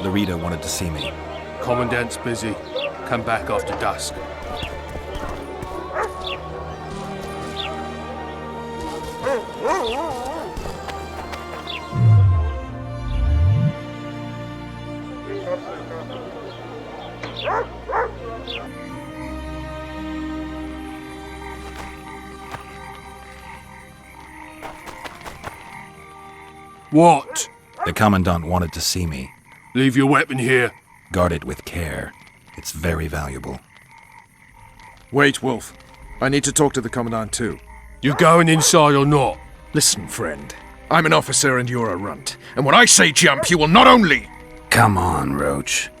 Laredo wanted to see me. Commandant's busy. Come back after dusk. What? The Commandant wanted to see me. Leave your weapon here. Guard it with care. It's very valuable. Wait, Wolf. I need to talk to the Commandant too. You going inside or not? Listen, friend. I'm an officer and you're a runt. And when I say jump, you will not only... Come on, Roach.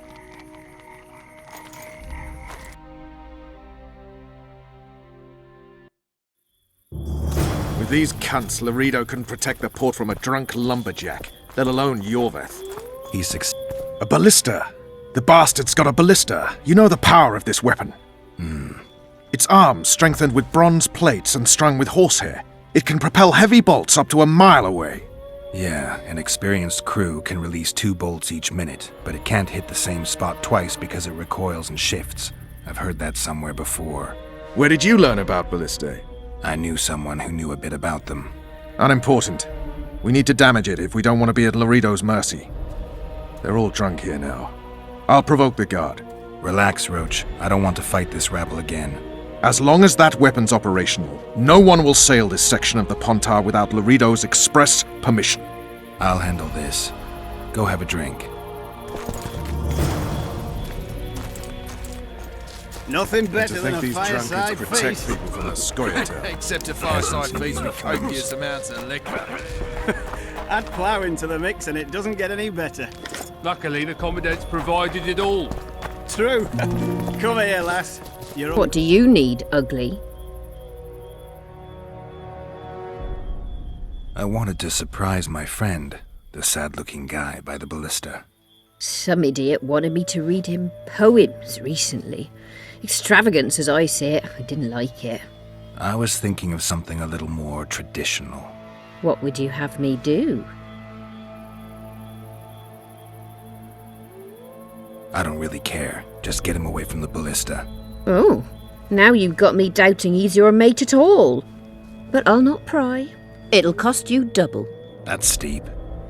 With these cunts, Laredo couldn't protect the port from a drunk lumberjack, let alone Yorveth. He's A ballista! The bastard's got a ballista. You know the power of this weapon. Its arms strengthened with bronze plates and strung with horsehair. It can propel heavy bolts up to a mile away. Yeah, an experienced crew can release 2 bolts each minute, but it can't hit the same spot twice because it recoils and shifts. I've heard that somewhere before. Where did you learn about ballistae? I knew someone who knew a bit about them. Unimportant. We need to damage it if we don't want to be at Laredo's mercy. They're all drunk here now. I'll provoke the guard. Relax, Roach. I don't want to fight this rabble again. As long as that weapon's operational, no one will sail this section of the Pontar without Laredo's express permission. I'll handle this. Go have a drink. Nothing To better than think a these drunkards fireside protect feast. people from the scoia'tail. Except a fireside feast with copious amounts of liquor. Add plough into the mix and it doesn't get any better. Luckily, the Commandant's provided it all. True. Come here, lass. You're What do you need, ugly? I wanted to surprise my friend, the sad-looking guy by the ballista. Some idiot wanted me to read him poems recently. Extravagance as I see it, I didn't like it. I was thinking of something a little more traditional. What would you have me do? I don't really care. Just get him away from the ballista. Oh, now you've got me doubting he's your mate at all. But I'll not pry. It'll cost you double. That's steep.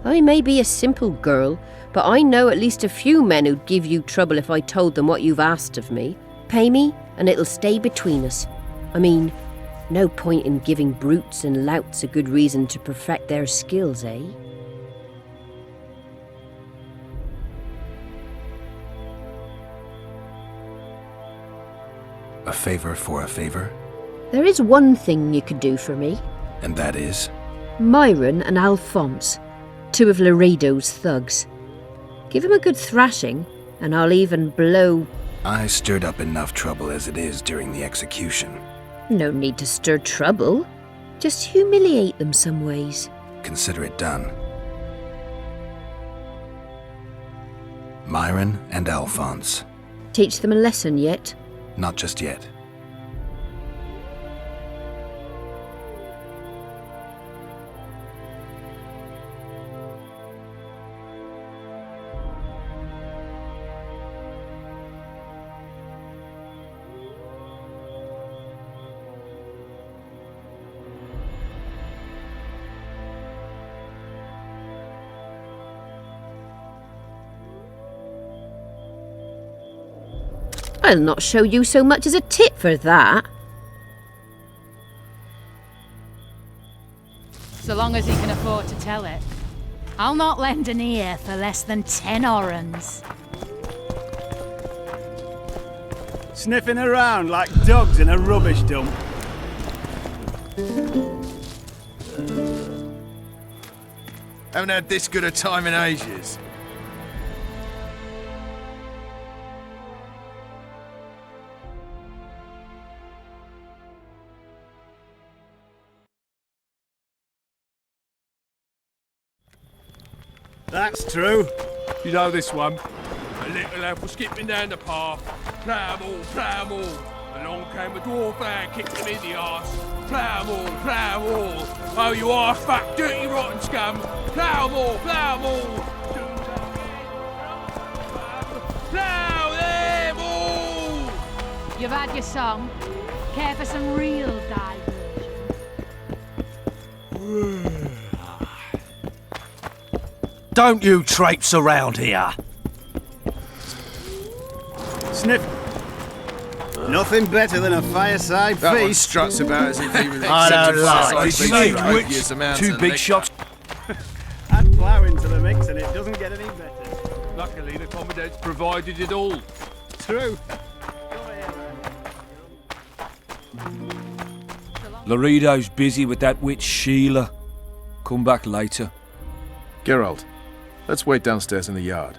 I may be a simple girl, but I know at least a few men who'd give you trouble if I told them what you've asked of me. Pay me, and it'll stay between us. I mean, no point in giving brutes and louts a good reason to perfect their skills, eh? A favor for a favor? There is one thing you could do for me. And that is? Myron and Alphonse, 2 of Laredo's thugs. Give him a good thrashing, and I'll even blow... I stirred up enough trouble as it is during the execution. No need to stir trouble. Just humiliate them some ways. Consider it done. Myron and Alphonse. Teach them a lesson yet? Not just yet. I'll not show you so much as a tip for that. So long as he can afford to tell it. I'll not lend an ear for less than 10 orens. sniffing around like dogs in a rubbish dump. Haven't had this good a time in ages. That's true. You know this one. A little lad was skipping down the path. Plough 'em all, plough 'em all. Along came a dwarf and kicked him in the arse. Plough 'em all, plough 'em all. Oh, you are fat, dirty, rotten scum. Plough 'em all, plough 'em all. Plough them all! You've had your song. Care for some real diversion? Don't you traipse around here. Sniff. Nothing better than a fireside That one feast. struts about as if he was I don't accepting like fireside it. feast Did you for say copious amounts Two of big liquor. shots. Add plough into the mix and it doesn't get any better. Luckily, the commandant's provided it all. True. Laredo's busy with that witch Sheila. Come back later. Geralt, let's wait downstairs in the yard.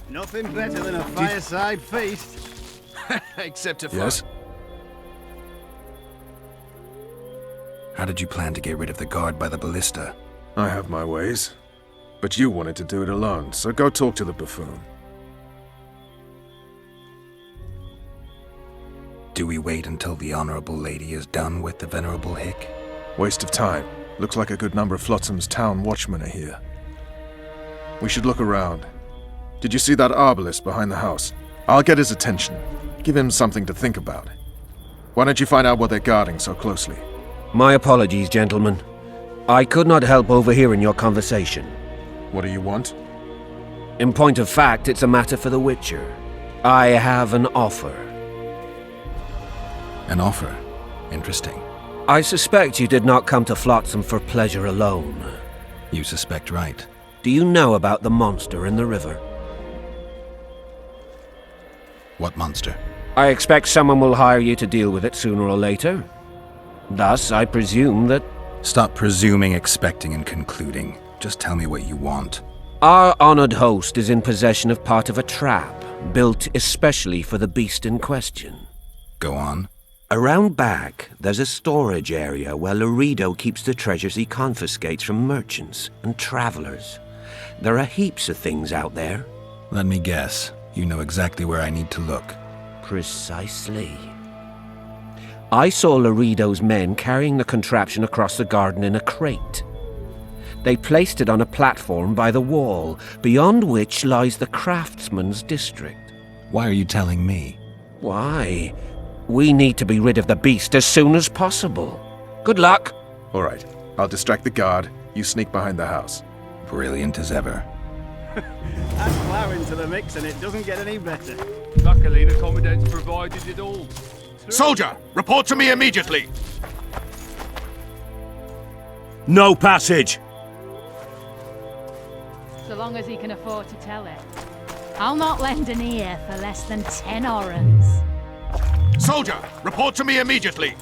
Nothing better than a fireside feast. Except a Yes? How did you plan to get rid of the guard by the ballista? I have my ways. But you wanted to do it alone, so go talk to the buffoon. Do we wait until the honorable lady is done with the venerable hick? Waste of time. Looks like a good number of Flotsam's town watchmen are here. We should look around. Did you see that arbalist behind the house? I'll get his attention. Give him something to think about. Why don't you find out what they're guarding so closely? My apologies, gentlemen. I could not help overhearing your conversation. What do you want? In point of fact, it's a matter for the Witcher. I have an offer. An offer? Interesting. I suspect you did not come to Flotsam for pleasure alone. You suspect right. Do you know about the monster in the river? What monster? I expect someone will hire you to deal with it sooner or later. Thus, I presume that... Stop presuming, expecting, and concluding. Just tell me what you want. Our honored host is in possession of part of a trap, built especially for the beast in question. Go on. Around back, there's a storage area where Laredo keeps the treasures he confiscates from merchants and travelers. There are heaps of things out there. Let me guess. You know exactly where I need to look. Precisely. I saw Laredo's men carrying the contraption across the garden in a crate. They placed it on a platform by the wall, beyond which lies the craftsman's district. Why are you telling me? Why? We need to be rid of the beast as soon as possible. Good luck. All right. I'll distract the guard. You sneak behind the house. Brilliant as ever. Add plough into the mix and it doesn't get any better. Luckily, the commandant's provided it all. Soldier, report to me immediately. No passage. So long as he can afford to tell it. I'll not lend an ear for less than 10 orens. Soldier, report to me immediately.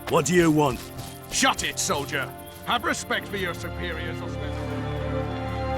What do you want? Shut it, soldier. Have respect for your superiors, ostensibly.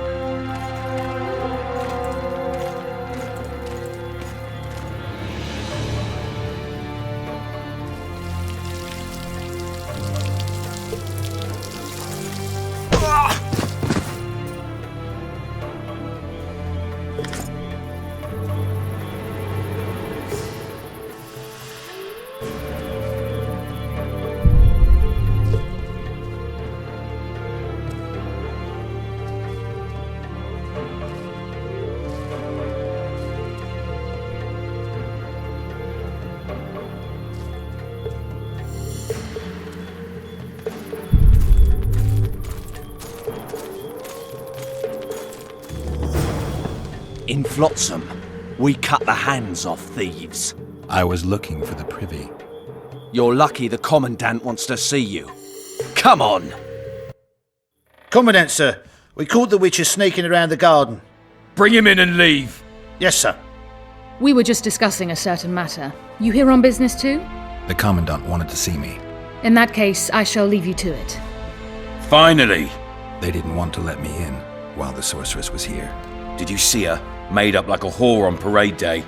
In Flotsam, we cut the hands off thieves. I was looking for the privy. You're lucky the Commandant wants to see you. Come on! Commandant, sir. We caught the witcher sneaking around the garden. Bring him in and leave. Yes, sir. We were just discussing a certain matter. You here on business too? The Commandant wanted to see me. In that case, I shall leave you to it. Finally. They didn't want to let me in while the sorceress was here. Did you see her? Made up like a whore on parade day.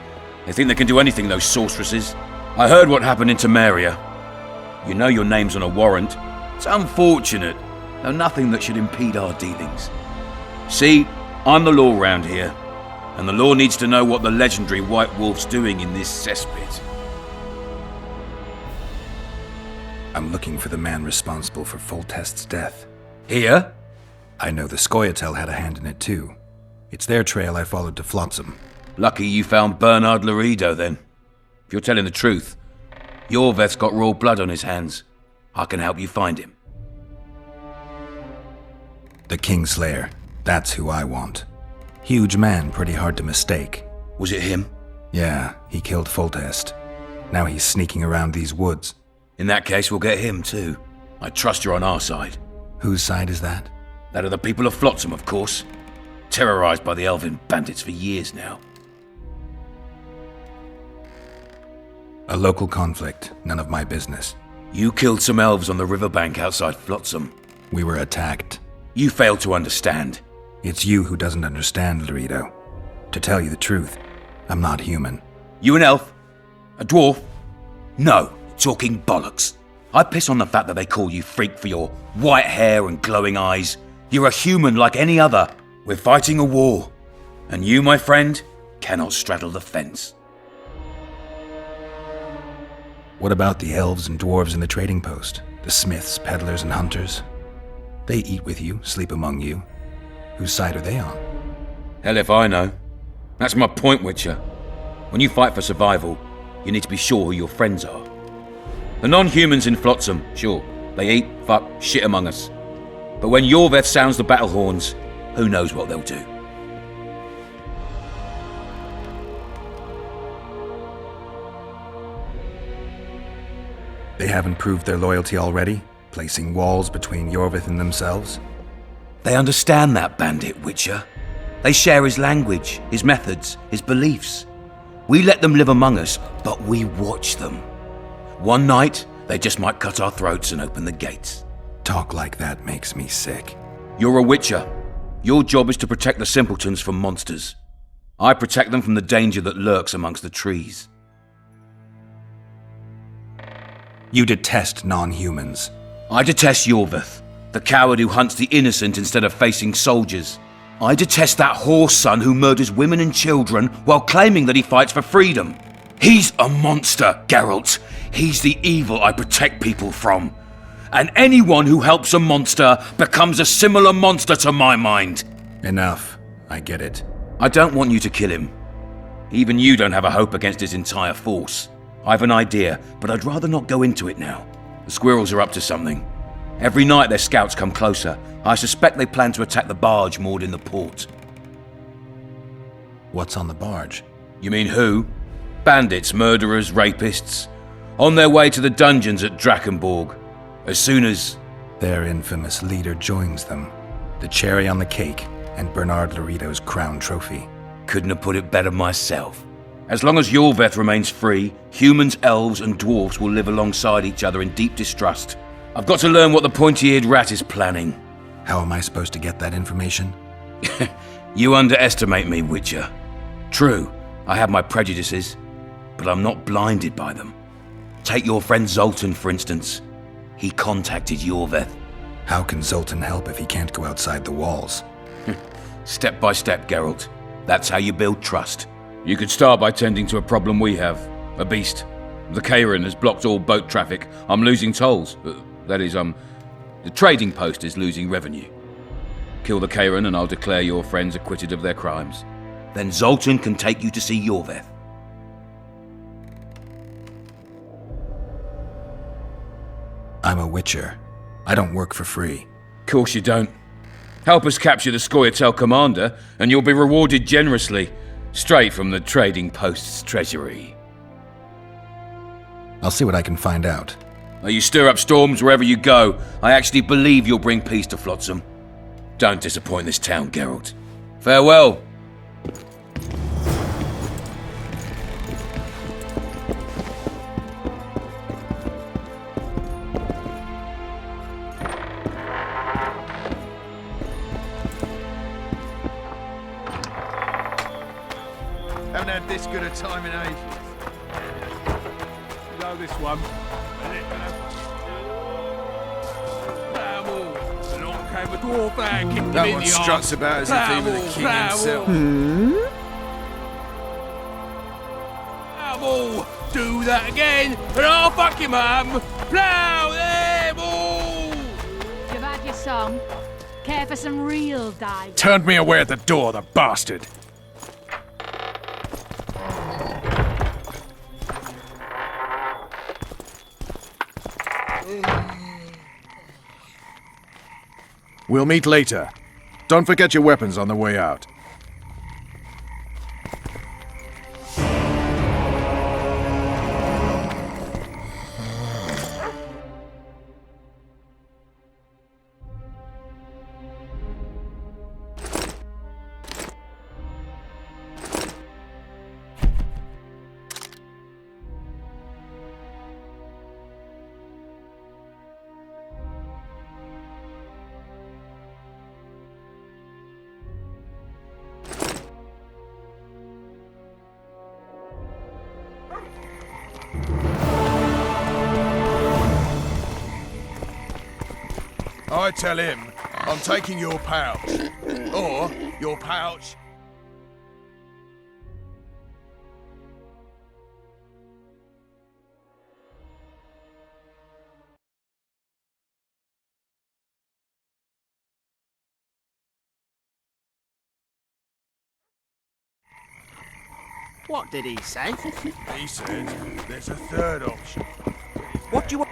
They think they can do anything, those sorceresses. I heard what happened in Temeria. You know your name's on a warrant. It's unfortunate, though nothing that should impede our dealings. See, I'm the law round here, and the law needs to know what the legendary White Wolf's doing in this cesspit. I'm looking for the man responsible for Foltest's death. Here? I know the Scoia'tael had a hand in it too. It's their trail I followed to Flotsam. Lucky you found Bernard Laredo, then. If you're telling the truth, Yorveth's got raw blood on his hands. I can help you find him. The Kingslayer. That's who I want. Huge man, pretty hard to mistake. Was it him? Yeah, he killed Foltest. Now he's sneaking around these woods. In that case, we'll get him too. I trust you're on our side. Whose side is that? That of the people of Flotsam, of course. Terrorized by the elven bandits for years now. A local conflict, none of my business. You killed some elves on the riverbank outside Flotsam. We were attacked. You failed to understand. It's you who doesn't understand, Laredo. To tell you the truth, I'm not human. You an elf? A dwarf? No, talking bollocks. I piss on the fact that they call you freak for your white hair and glowing eyes. You're a human like any other. We're fighting a war. And you, my friend, cannot straddle the fence. What about the elves and dwarves in the trading post? The smiths, peddlers, and hunters? They eat with you, sleep among you. Whose side are they on? Hell if I know. That's my point, Witcher. When you fight for survival, you need to be sure who your friends are. The non-humans in Flotsam, sure, they eat, fuck, shit among us. But when Yorveth sounds the battle horns, who knows what they'll do. They haven't proved their loyalty already, placing walls between Yorveth and themselves? They understand that bandit, Witcher. They share his language, his methods, his beliefs. We let them live among us, but we watch them. One night, they just might cut our throats and open the gates. Talk like that makes me sick. You're a Witcher. Your job is to protect the simpletons from monsters. I protect them from the danger that lurks amongst the trees. You detest non-humans. I detest Yorveth, the coward who hunts the innocent instead of facing soldiers. I detest that whore son who murders women and children while claiming that he fights for freedom. He's a monster, Geralt. He's the evil I protect people from. And anyone who helps a monster becomes a similar monster to my mind. Enough. I get it. I don't want you to kill him. Even you don't have a hope against his entire force. I've an idea, but I'd rather not go into it now. The squirrels are up to something. Every night their scouts come closer. I suspect they plan to attack the barge moored in the port. What's on the barge? You mean who? Bandits, murderers, rapists. On their way to the dungeons at Drakenborg. As soon as... Their infamous leader joins them. The cherry on the cake, and Bernard Laredo's crown trophy. Couldn't have put it better myself. As long as Yorveth remains free, humans, elves, and dwarves will live alongside each other in deep distrust. I've got to learn what the pointy-eared rat is planning. How am I supposed to get that information? You underestimate me, Witcher. True, I have my prejudices, but I'm not blinded by them. Take your friend Zoltan, for instance. He contacted Yorveth. How can Zoltan help if he can't go outside the walls? Step by step, Geralt. That's how you build trust. You could start by tending to a problem we have. A beast. The Kairan has blocked all boat traffic. I'm losing tolls. That is, the trading post is losing revenue. Kill the Kairan and I'll declare your friends acquitted of their crimes. Then Zoltan can take you to see Yorveth. I'm a Witcher. I don't work for free. Course you don't. Help us capture the Scoia'tael commander, and you'll be rewarded generously, straight from the trading post's treasury. I'll see what I can find out. You stir up storms wherever you go. I actually believe you'll bring peace to Flotsam. Don't disappoint this town, Geralt. Farewell. Haven't had this good a time in ages. You know this one. Plough 'em all. Along came a dwarf and kicked him That in one the arse. struts about as if he were the king himself. Plough 'em all. Do that again, and I'll fuck him, Plough them all! You've had your song. Care for some real dive? Turned me away at the door, the bastard. We'll meet later. Don't forget your weapons on the way out. I tell him I'm taking your pouch. Or your pouch. What did he say? He said there's a third option. What do you want?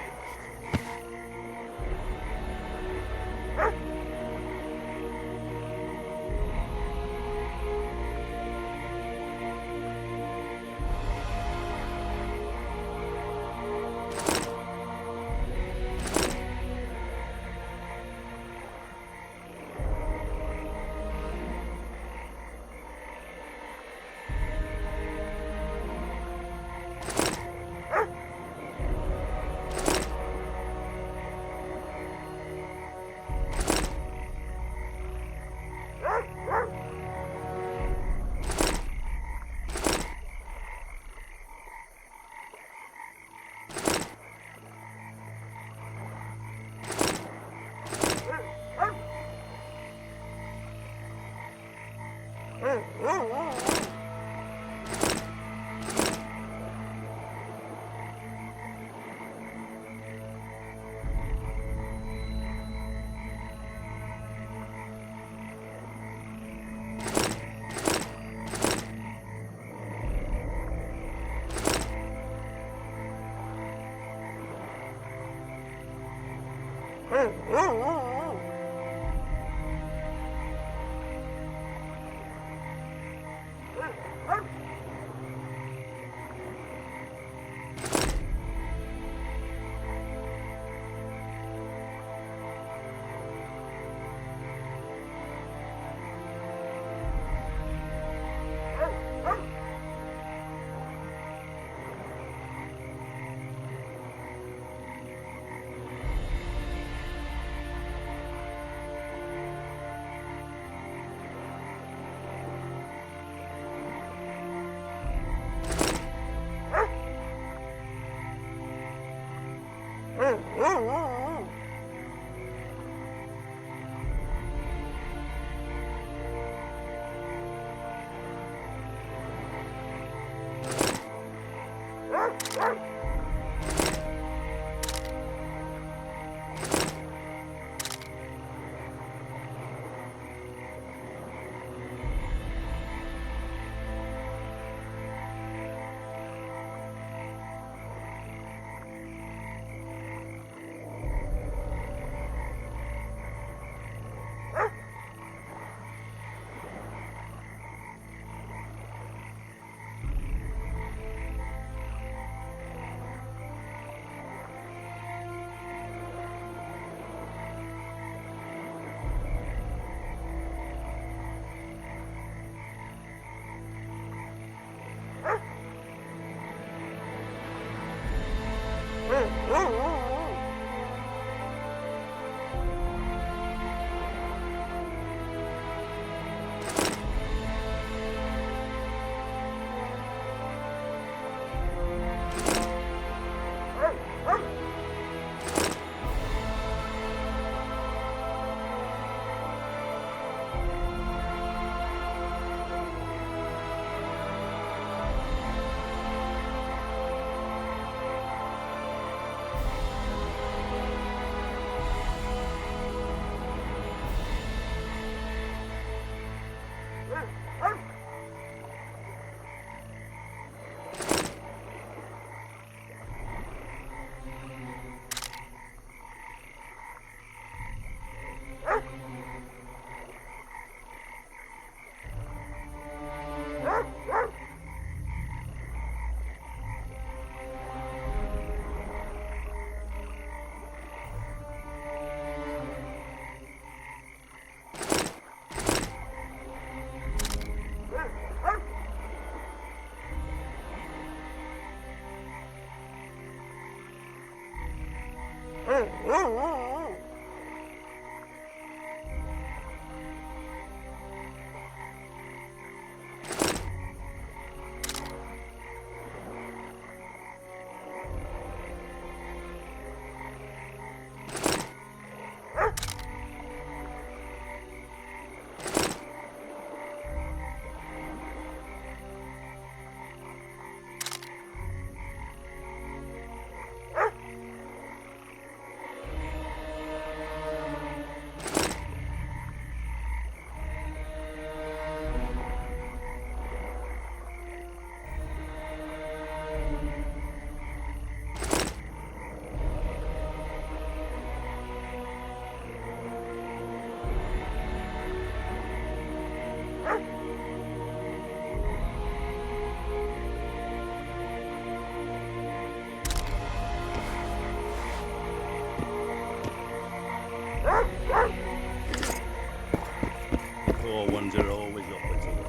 Poor ones are always upwards of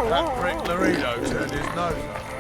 That prick Laredo turned his nose up.